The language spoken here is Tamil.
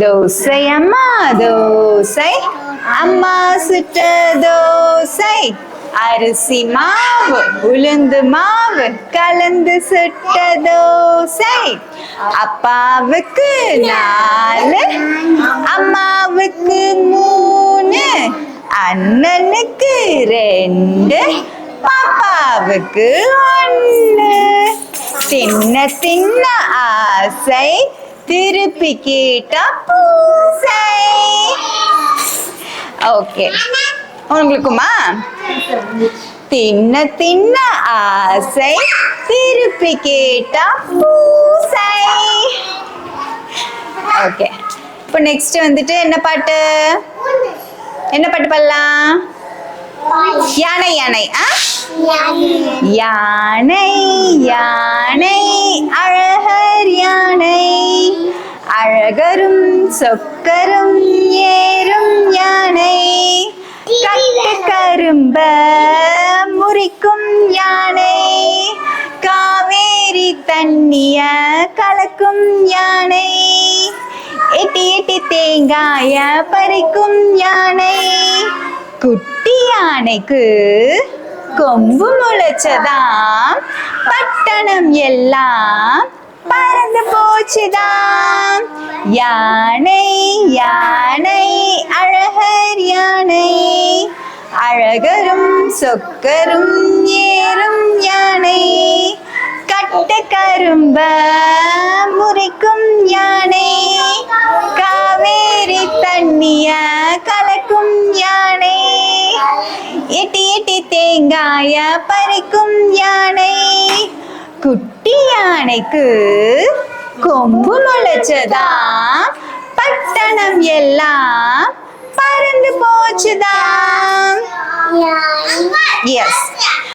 தோசை அம்மா தோசை, அம்மா சுட்ட தோசை, அரிசி மாவு உளுந்து மாவு கலந்து சுட்ட தோசை. அப்பாவுக்கு 4, அம்மாவுக்கு 3, அண்ணனுக்கு 2, பாப்பாவுக்கு 1. தின்ன தின்ன ஆசை, திருப்பி கேட்டா பூசை. ஓகே, உங்களுக்குமா? தின்ன தின்ன ஆசை, திருப்பி கேட்டா பூசை. ஓகே, இப்போ நெக்ஸ்ட் வந்துட்டு என்ன பாட்டு பாடலாம்? யானை யானை. யானை யானை அழகர் யானை, அழகரும் சொக்கரும் ஏறும் யானை, கட்டு கரும்ப முறிக்கும் யானை, காவேரி தண்ணிய கலக்கும் யானை, எட்டி எட்டி தேங்காய பறிக்கும் யானை. குட்டி யானைக்கு கொம்பு முளைச்சதாம், பட்டணம் எல்லாம் பறந்து போச்சுதாம். யானை யானை அழகர் யானை, அழகரும் சொக்கரும் ஏறும் யானை, கட்ட கரும்ப முறிக்கும் யானை, காவேரி தண்ணிய கலக்கும் யானை, எட்டி எட்டி தேங்காய பறிக்கும் யானை. குட்டி யானைக்கு கொம்பு முளைச்சதாம், பட்டணம் எல்லாம் பறந்து போச்சுதாம். எஸ்.